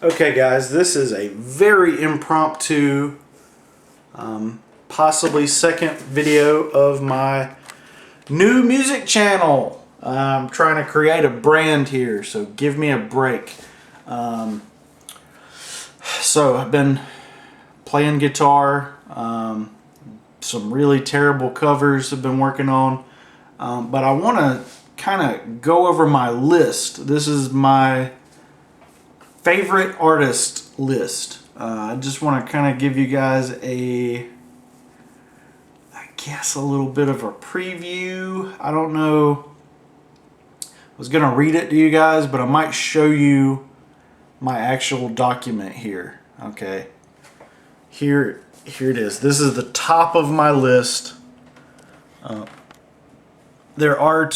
Okay guys, this is a very impromptu, possibly second video of my new music channel. I'm trying to create a brand here, so give me a break. So I've been playing guitar, some really terrible covers I've been working on, but I want to kind of go over my list. This is my favorite artist list. I just want to kind of give you guys a little bit of a preview. I don't know. I was going to read it to you guys, but I might show you my actual document here. Okay. Here it is. This is the top of my list. There are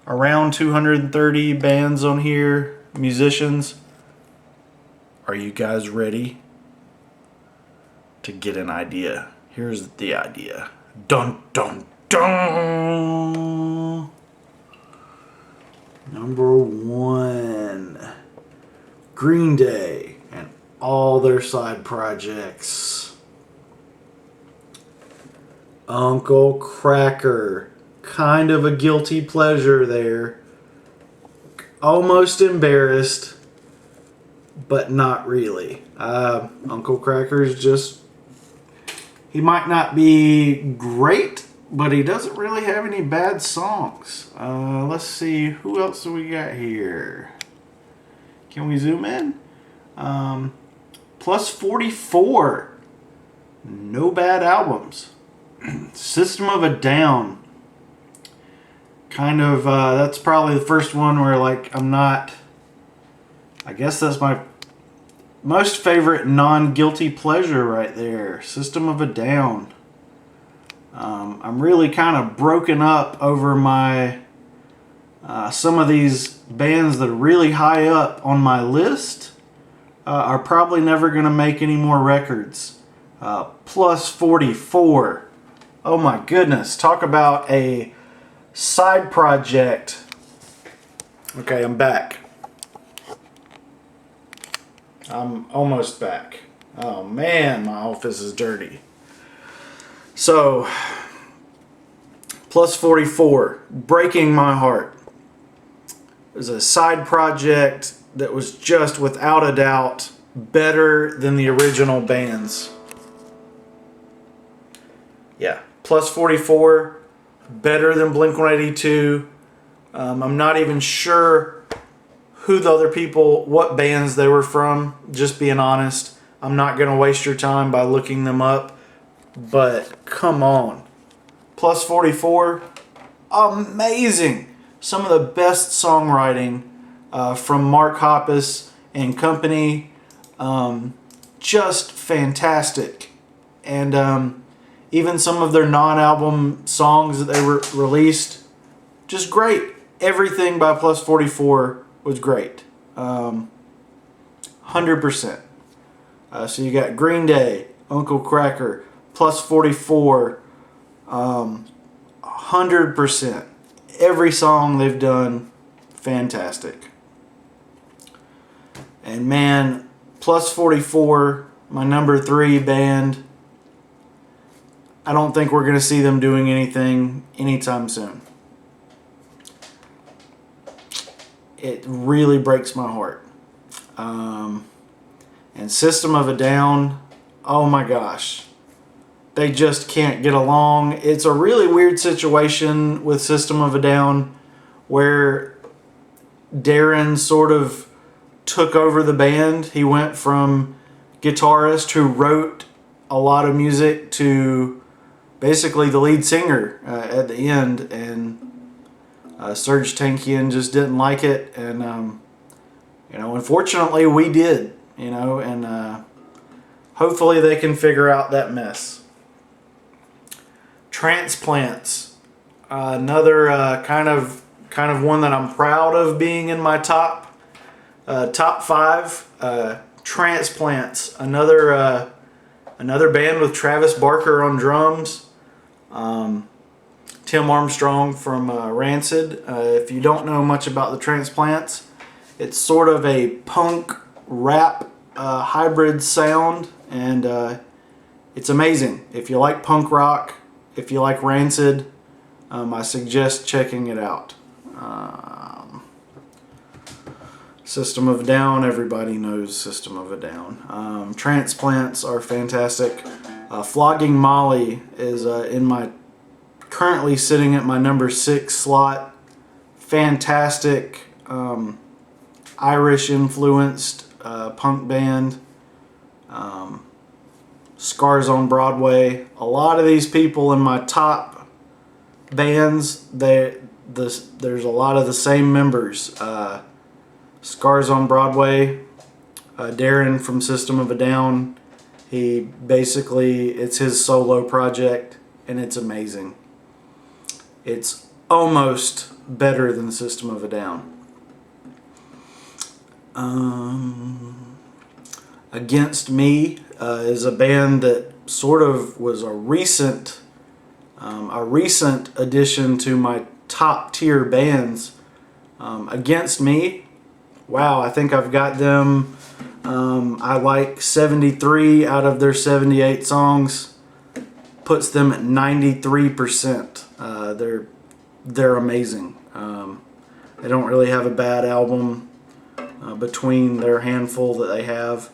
around 230 bands on here, musicians. Are you guys ready to get an idea? Here's the idea. Dun dun dun! Number 1, Green Day and all their side projects. Uncle Kracker. Kind of a guilty pleasure there. Almost embarrassed, but not really. Uncle Kracker's just, he might not be great, but he doesn't really have any bad songs. Let's see, who else do we got here? Can we zoom in? Plus 44. No bad albums. System of a Down. Kind of, that's probably the first one where, like, I guess that's my most favorite non-guilty pleasure right there. System of a Down. I'm really kind of broken up over my, some of these bands that are really high up on my list are probably never going to make any more records. Plus 44. Oh my goodness, talk about a side project. Okay, I'm back. I'm almost back. Oh man, my office is dirty. So, plus 44, Breaking My Heart. It was a side project that was just without a doubt better than the original bands. Yeah, plus 44. Better than Blink-182. I'm not even sure who the other people, what bands they were from, just being honest. I'm not going to waste your time by looking them up, but come on. Plus 44, amazing. Some of the best songwriting from Mark Hoppus and company, just fantastic. And even some of their non-album songs that they released, just great. Everything by Plus 44 was great. 100%. So you got Green Day, Uncle Kracker, Plus 44, 100%. Every song they've done, fantastic. And man, Plus 44, my number 3 band, I don't think we're going to see them doing anything anytime soon. It really breaks my heart. And System of a Down, oh my gosh. They just can't get along. It's a really weird situation with System of a Down where Darren sort of took over the band. He went from guitarist who wrote a lot of music to basically the lead singer at the end, and Serge Tankian just didn't like it, and you know, unfortunately we did, you know, and hopefully they can figure out that mess. Transplants, another kind of one that I'm proud of being in my top 5. Transplants, another band with Travis Barker on drums. Tim Armstrong from Rancid. If you don't know much about the Transplants, It's sort of a punk rap hybrid sound, and it's amazing. If you like punk rock, if you like Rancid, I suggest checking it out. System of a Down, everybody knows System of a Down. Transplants are fantastic. Flogging Molly is currently sitting at my number 6 slot. Fantastic Irish influenced punk band. Scars on Broadway. A lot of these people in my top bands, there's a lot of the same members. Scars on Broadway, Darren from System of a Down. It's his solo project, and it's amazing. It's almost better than System of a Down. Against Me is a band that sort of was a recent addition to my top tier bands. Against Me, wow, I think I've got them. I like 73 out of their 78 songs. Puts them at 93%. They're amazing. They don't really have a bad album between their handful that they have.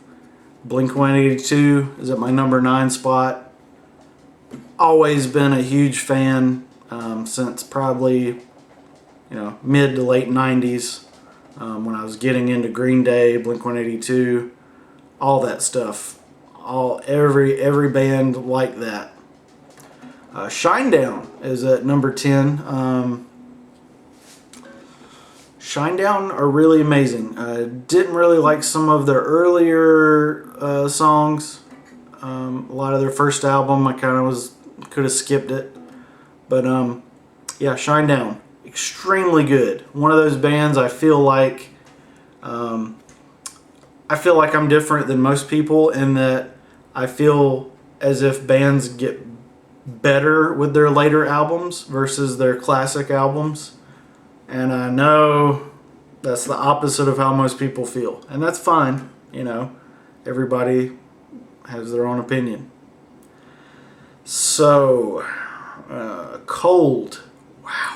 Blink-182 is at my number 9 spot. Always been a huge fan since probably mid to late 90s. When I was getting into Green Day, Blink-182, all that stuff, every band like that. Shinedown is at number 10. Shinedown are really amazing. Didn't really like some of their earlier songs. A lot of their first album, I kind of could have skipped it, but yeah, Shinedown. Extremely good. One of those bands I feel like I'm different than most people in that I feel as if bands get better with their later albums versus their classic albums, and I know that's the opposite of how most people feel, and that's fine. Everybody has their own opinion. So Cold. Wow.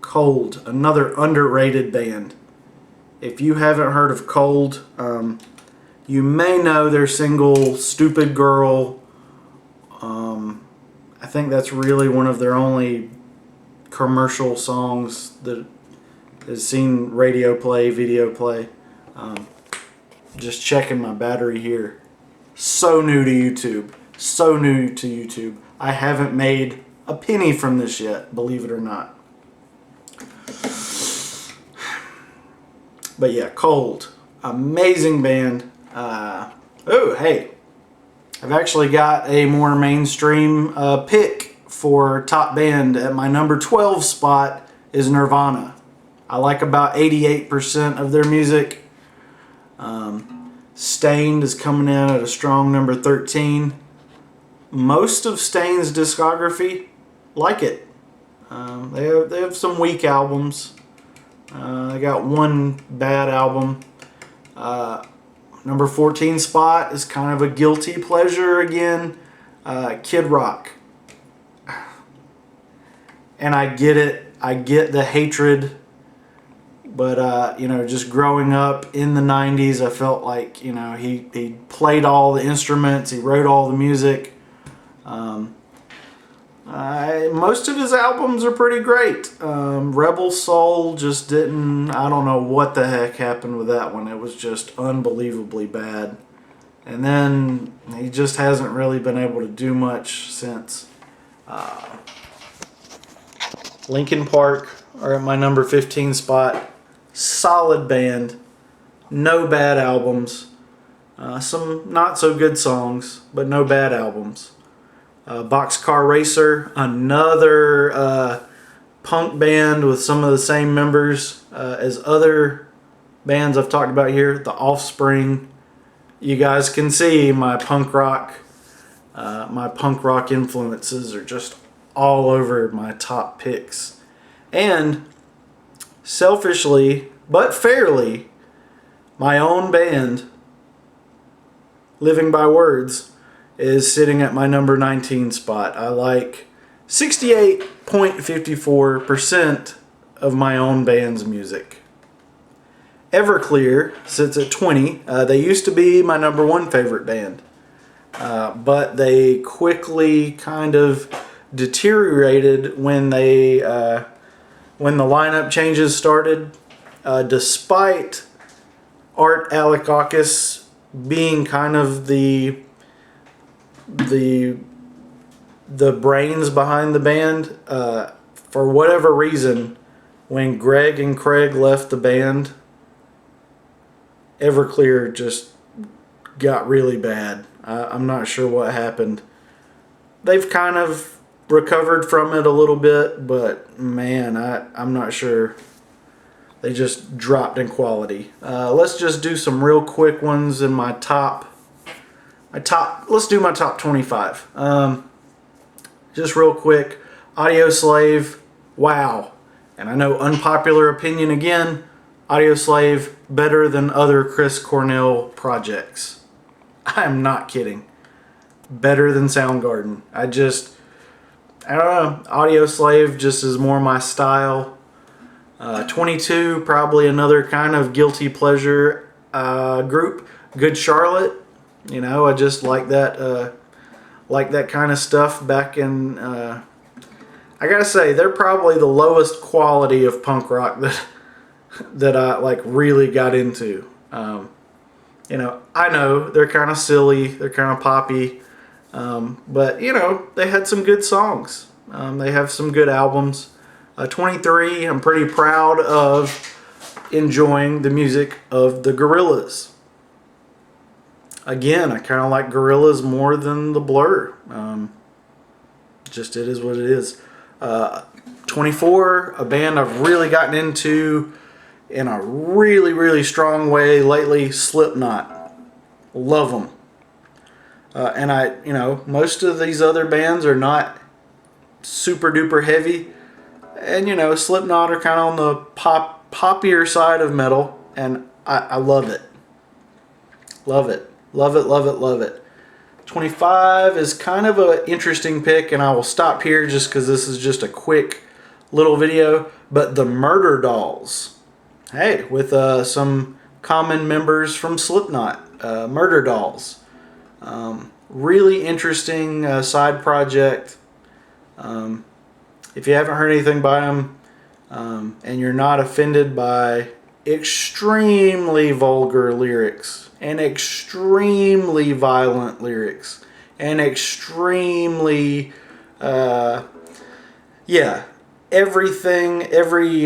Cold, another underrated band. If you haven't heard of Cold, you may know their single Stupid Girl. I think that's really one of their only commercial songs that has seen radio play, video play. Just checking my battery here. So new to YouTube. So new to YouTube. I haven't made a penny from this yet, believe it or not. But yeah, Cold. Amazing band. Oh, hey. I've actually got a more mainstream pick for top band. At my number 12 spot is Nirvana. I like about 88% of their music. Stained is coming in at a strong number 13. Most of Stained's discography, like it. They have some weak albums. I got one bad album. Number 14 spot is kind of a guilty pleasure again. Kid Rock. And I get it. I get the hatred. But, just growing up in the 90s, I felt like, he played all the instruments. He wrote all the music. Most of his albums are pretty great. Rebel Soul just didn't, I don't know what the heck happened with that one. It was just unbelievably bad. And then he just hasn't really been able to do much since. Linkin Park are at my number 15 spot. Solid band. No bad albums. Some not so good songs, but no bad albums. Boxcar Racer, another punk band with some of the same members as other bands I've talked about here. The Offspring. You guys can see my punk rock influences are just all over my top picks. And selfishly, but fairly, My own band, Living by Words, is sitting at my number 19 spot. I like 68.54% of my own band's music. Everclear sits at 20. They used to be my number 1 favorite band, but they quickly kind of deteriorated when the lineup changes started. Despite Art Alakakis being kind of the brains behind the band, for whatever reason, when Greg and Craig left the band, Everclear just got really bad. I'm not sure what happened. They've kind of recovered from it a little bit, but man, I'm not sure. They just dropped in quality. Let's just do some real quick ones in my top. Let's do my top 25. Just real quick. Audioslave, wow. And I know unpopular opinion again. Audioslave better than other Chris Cornell projects. I am not kidding. Better than Soundgarden. I don't know. Audioslave just is more my style. 22, probably another kind of guilty pleasure group. Good Charlotte. You know, I just like that kind of stuff back in. I gotta say, they're probably the lowest quality of punk rock that I like really got into. You know, I know they're kind of silly, they're kind of poppy, but you know, they had some good songs. They have some good albums. 23, I'm pretty proud of enjoying the music of the Gorillaz. Again, I kind of like Gorillaz more than the Blur. Just it is what it is. 24, a band I've really gotten into in a really, really strong way lately, Slipknot. Love them. And you know, most of these other bands are not super duper heavy. And you know, Slipknot are kind of on the poppier side of metal, and I love it. Love it. Love it, love it, love it. 25 is kind of an interesting pick, and I will stop here just because this is just a quick little video. But the Murder Dolls. Hey, with some common members from Slipknot. Murder Dolls. Really interesting side project. If you haven't heard anything by them, and you're not offended by extremely vulgar lyrics and extremely violent lyrics and extremely everything, every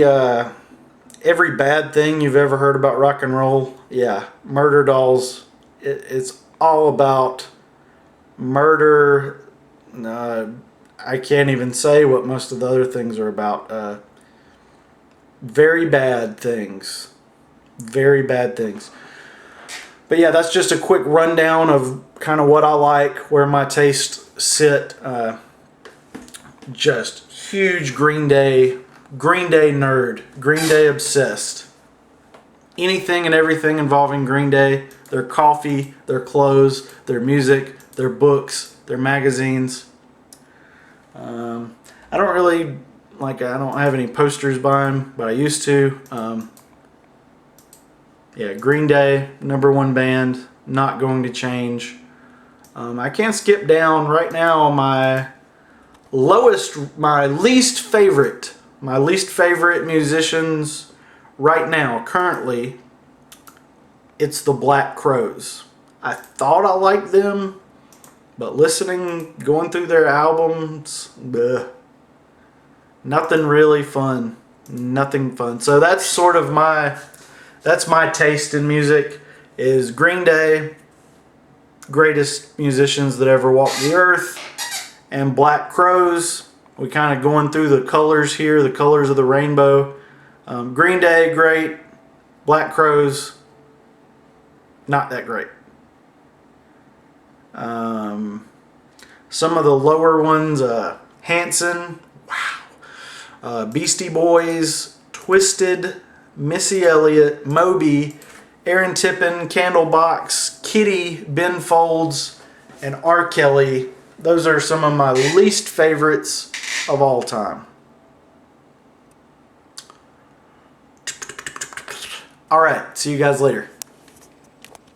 bad thing you've ever heard about rock and roll. Yeah, Murder Dolls, it's all about murder. I can't even say what most of the other things are about. Very bad things. Very bad things. But yeah, that's just a quick rundown of kind of what I like, where my tastes sit. Just huge Green Day nerd. Green Day obsessed. Anything and everything involving Green Day. Their coffee, their clothes, their music, their books, their magazines. I don't really, I don't have any posters by them, but I used to. Yeah, Green Day, #1 band, not going to change. I can't skip down right now. My least favorite musicians right now, currently, it's the Black Crowes. I thought I liked them, but going through their albums, nothing really fun. Nothing fun. So that's sort of my taste in music, is Green Day, greatest musicians that ever walked the earth, and Black Crowes. We kind of going through the colors here, the colors of the rainbow. Green Day, great. Black Crowes, not that great. Some of the lower ones, Hanson, wow. Beastie Boys, Twisted, Missy Elliott, Moby, Aaron Tippin, Candlebox, Kitty, Ben Folds, and R. Kelly. Those are some of my least favorites of all time. All right, see you guys later.